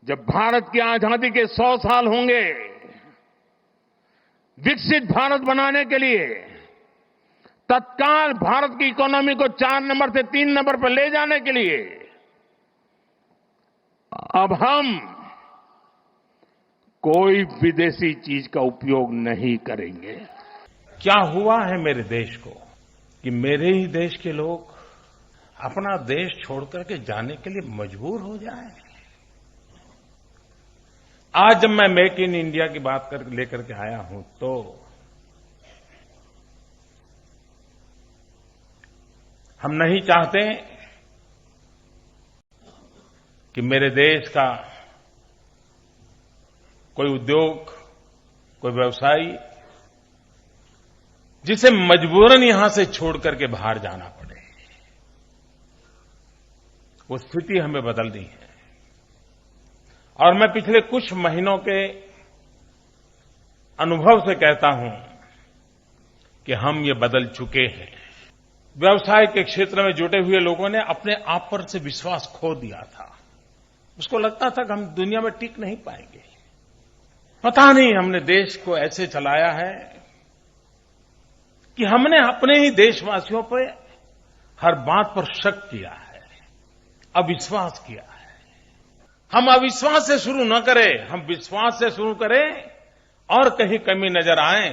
जब भारत की आजादी के 100 साल होंगे, विकसित भारत बनाने के लिए तत्काल भारत की इकोनॉमी को 4 नंबर से 3 नंबर पर ले जाने के लिए अब हम कोई विदेशी चीज का उपयोग नहीं करेंगे। क्या हुआ है मेरे देश को कि मेरे ही देश के लोग अपना देश छोड़कर के जाने के लिए मजबूर हो जाए। आज जब मैं मेक इन इंडिया की बात लेकर के आया हूं तो हम नहीं चाहते कि मेरे देश का कोई उद्योग, कोई व्यवसायी जिसे मजबूरन यहां से छोड़ करके बाहर जाना पड़े, वो स्थिति हमें बदलनी है। और मैं पिछले कुछ महीनों के अनुभव से कहता हूं कि हम ये बदल चुके हैं। व्यवसाय के क्षेत्र में जुटे हुए लोगों ने अपने आप पर से विश्वास खो दिया था। उसको लगता था कि हम दुनिया में टिक नहीं पाएंगे। पता नहीं हमने देश को ऐसे चलाया है कि हमने अपने ही देशवासियों पर हर बात पर शक किया है, अविश्वास किया है। हम अविश्वास से शुरू न करें, हम विश्वास से शुरू करें और कहीं कमी नजर आए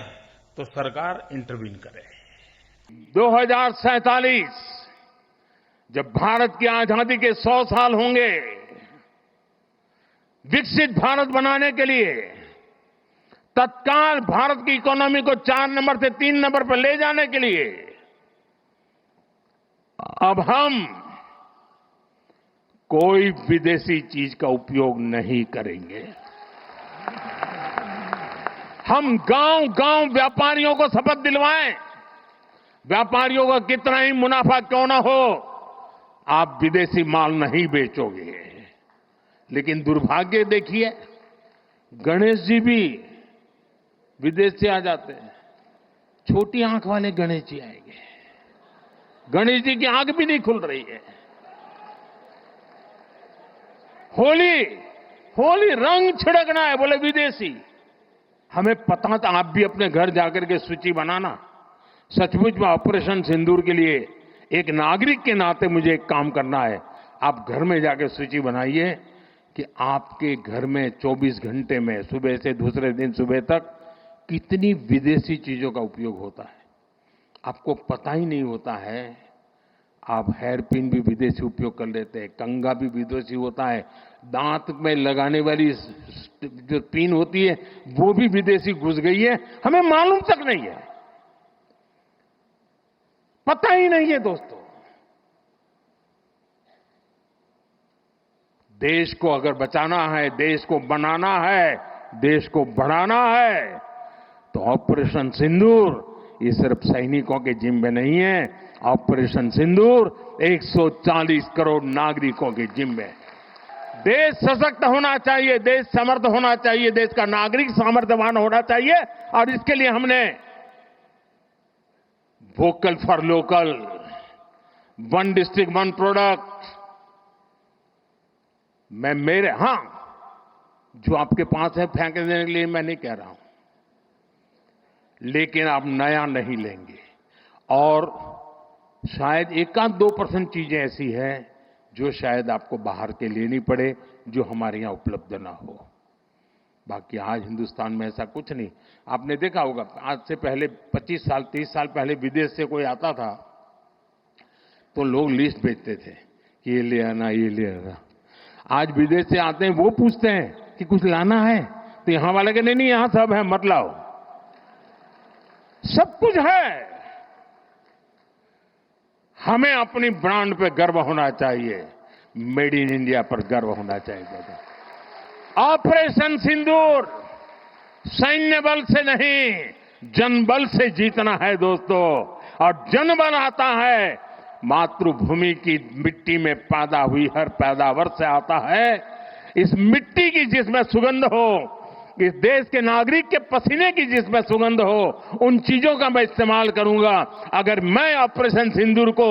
तो सरकार इंटरवीन करे। 2047 जब भारत की आजादी के 100 साल होंगे, विकसित भारत बनाने के लिए तत्काल भारत की इकोनॉमी को 4 नंबर से 3 नंबर पर ले जाने के लिए अब हम कोई विदेशी चीज का उपयोग नहीं करेंगे। हम गांव-गांव व्यापारियों को शपथ दिलवाएं, व्यापारियों का कितना ही मुनाफा क्यों ना हो, आप विदेशी माल नहीं बेचोगे। लेकिन दुर्भाग्य देखिए, गणेश जी भी विदेश से आ जाते हैं। छोटी आंख वाले गणेश जी आएंगे, गणेश जी की आंख भी नहीं खुल रही है। होली रंग छिड़कना है, बोले विदेशी। हमें पता था, आप भी अपने घर जाकर के सूची बनाना। सचमुच में ऑपरेशन सिंदूर के लिए एक नागरिक के नाते मुझे एक काम करना है। आप घर में जाकर सूची बनाइए कि आपके घर में 24 घंटे में सुबह से दूसरे दिन सुबह तक कितनी विदेशी चीजों का उपयोग होता है। आपको पता ही नहीं होता है। आप हेयर पिन भी विदेशी उपयोग कर लेते हैं, कंघा भी विदेशी होता है, दांत में लगाने वाली जो पिन होती है वो भी विदेशी घुस गई है, हमें मालूम तक नहीं है, पता ही नहीं है। दोस्तों, देश को अगर बचाना है, देश को बनाना है, देश को बढ़ाना है तो ऑपरेशन सिंदूर ये सिर्फ सैनिकों के जिम्मे नहीं है। ऑपरेशन सिंदूर 140 करोड़ नागरिकों के जिम्मे। देश सशक्त होना चाहिए, देश समर्थ होना चाहिए, देश का नागरिक सामर्थ्यवान होना चाहिए। और इसके लिए हमने vocal for local, one district one product, जो आपके पास है फेंक देने के लिए मैं नहीं कह रहा हूं, लेकिन आप नया नहीं लेंगे। और शायद 1-2% चीजें ऐसी हैं जो शायद आपको बाहर के लेनी पड़े, जो हमारे यहां उपलब्ध ना हो। बाकी आज हिंदुस्तान में ऐसा कुछ नहीं। आपने देखा होगा, आज से पहले 25 साल 30 साल पहले विदेश से कोई आता था तो लोग लिस्ट भेजते थे कि ये ले आना, ये ले आना। आज विदेश से आते हैं, वो पूछते हैं कि कुछ लाना है, तो यहां वाले के नहीं, यहां सब है, मत लाओ, सब कुछ है। हमें अपनी ब्रांड पे गर्व होना चाहिए, मेड इन इंडिया पर गर्व होना चाहिए। ऑपरेशन सिंदूर सैन्य बल से नहीं, जनबल से जीतना है दोस्तों। और जनबल आता है मातृभूमि की मिट्टी में पैदा हुई हर पैदावार से आता है। इस मिट्टी की जिसमें सुगंध हो, कि देश के नागरिक के पसीने की जिसमें सुगंध हो, उन चीजों का मैं इस्तेमाल करूंगा। अगर मैं ऑपरेशन सिंदूर को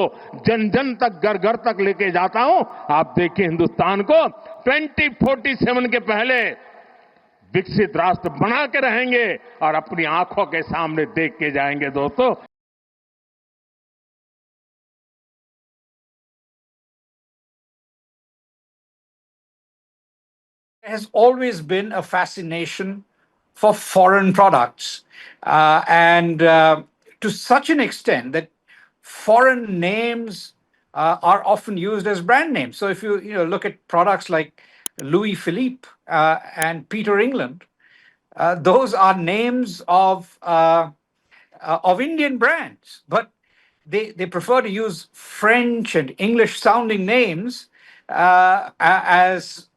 जन जन तक, घर घर तक लेके जाता हूं, आप देखिए हिंदुस्तान को 2047 के पहले विकसित राष्ट्र बना के रहेंगे और अपनी आंखों के सामने देख के जाएंगे। दोस्तों, There has always been a fascination for foreign products, and to such an extent that foreign names are often used as brand names. So if you look at products like Louis Philippe and Peter England, those are names of Indian brands, but they prefer to use French and English sounding names as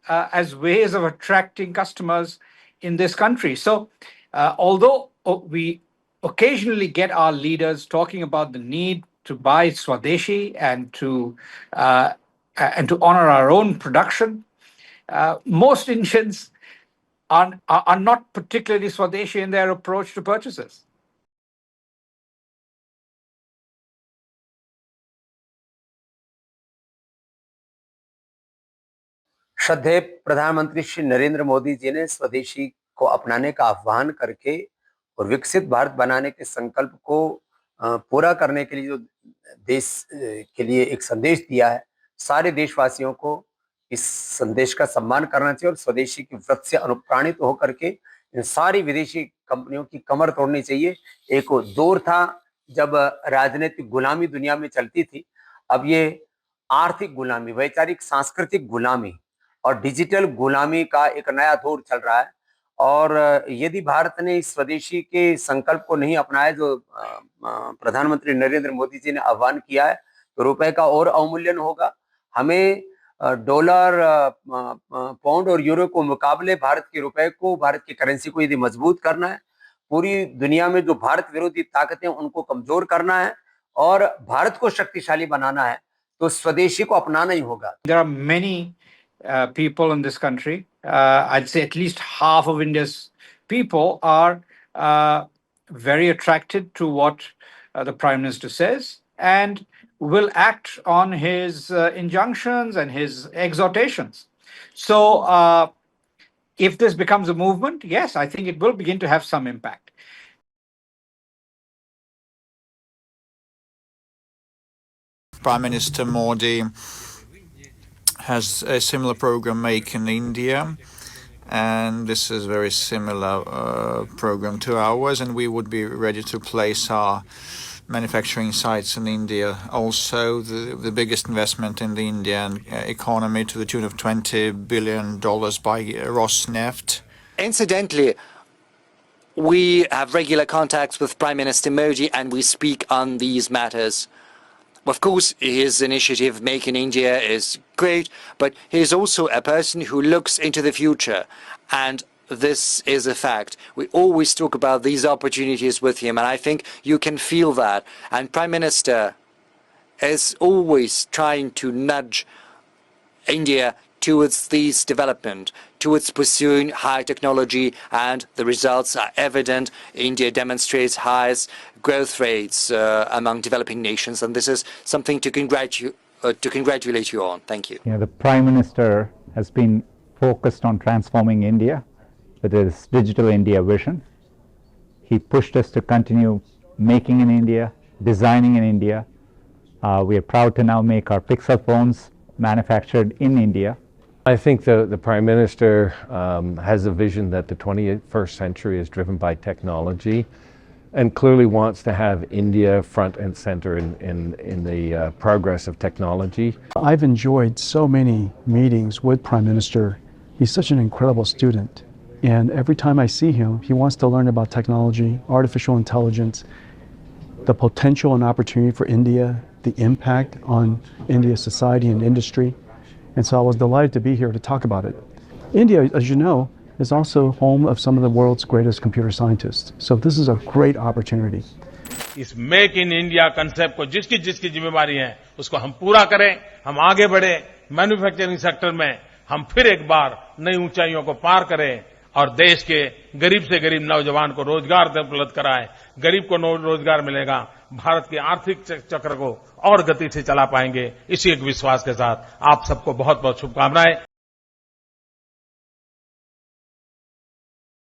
ways of attracting customers in this country. So although we occasionally get our leaders talking about the need to buy Swadeshi and to honor our own production, most Indians are not particularly Swadeshi in their approach to purchases. श्रद्धेय प्रधानमंत्री श्री नरेंद्र मोदी जी ने स्वदेशी को अपनाने का आह्वान करके और विकसित भारत बनाने के संकल्प को पूरा करने के लिए जो देश के लिए एक संदेश दिया है, सारे देशवासियों को इस संदेश का सम्मान करना चाहिए और स्वदेशी के व्रत से अनुप्राणित होकर के इन सारी विदेशी कंपनियों की कमर तोड़नी चाहिए। एक दौर था जब राजनीतिक गुलामी दुनिया में चलती थी, अब ये आर्थिक गुलामी, वैचारिक सांस्कृतिक गुलामी और डिजिटल गुलामी का एक नया दौर चल रहा है। और यदि भारत ने इस स्वदेशी के संकल्प को नहीं अपनाया जो प्रधानमंत्री नरेंद्र मोदी जी ने आह्वान किया है, तो रुपए का और अवमूल्यन होगा। हमें डॉलर, पाउंड और यूरो को मुकाबले भारत के रुपए को, भारत की करेंसी को यदि मजबूत करना है, पूरी दुनिया में जो भारत विरोधी ताकतें उनको कमजोर करना है और भारत को शक्तिशाली बनाना है, तो स्वदेशी को अपनाना ही होगा। There are many people in this country. I'd say at least half of India's people are very attracted to what the Prime Minister says and will act on his injunctions and his exhortations. So if this becomes a movement, yes, I think it will begin to have some impact. Prime Minister Modi has a similar program, Make in India, and this is a very similar program to ours, and we would be ready to place our manufacturing sites in India. Also, the biggest investment in the Indian economy to the tune of $20 billion by Rosneft. Incidentally, we have regular contacts with Prime Minister Modi and we speak on these matters. Of course, his initiative, Make in India, is great, but he is also a person who looks into the future. And this is a fact. We always talk about these opportunities with him, and I think you can feel that. And Prime Minister is always trying to nudge India towards this development, towards pursuing high technology, and the results are evident. India demonstrates highest growth rates among developing nations, and this is something to congratulate you on. Thank you. The Prime Minister has been focused on transforming India with his Digital India vision. He pushed us to continue making in India, designing in India. We are proud to now make our Pixel phones manufactured in India. I think the Prime Minister has a vision that the 21st century is driven by technology and clearly wants to have India front and center in the progress of technology. I've enjoyed so many meetings with Prime Minister. He's such an incredible student. And every time I see him, he wants to learn about technology, artificial intelligence, the potential and opportunity for India, the impact on India's society and industry. And so I was delighted to be here to talk about it. India, as you know, is also home of some of the world's greatest computer scientists. So this is a great opportunity. इस make in India concept को जिसकी जिम्मेवारी है उसको हम पूरा करें, हम आगे बढ़े, मैन्युफैक्चरिंग सेक्टर में हम फिर एक बार नई ऊंचाइयों को पार करें और देश के गरीब से गरीब नौजवान को रोजगार उपलब्ध कराएं, गरीब को रोजगार मिलेगा, भारत के आर्थिक चक्र को और गति से चला पाएंगे। इसी एक विश्वास के साथ आप सबको बहुत बहुत शुभकामनाएं।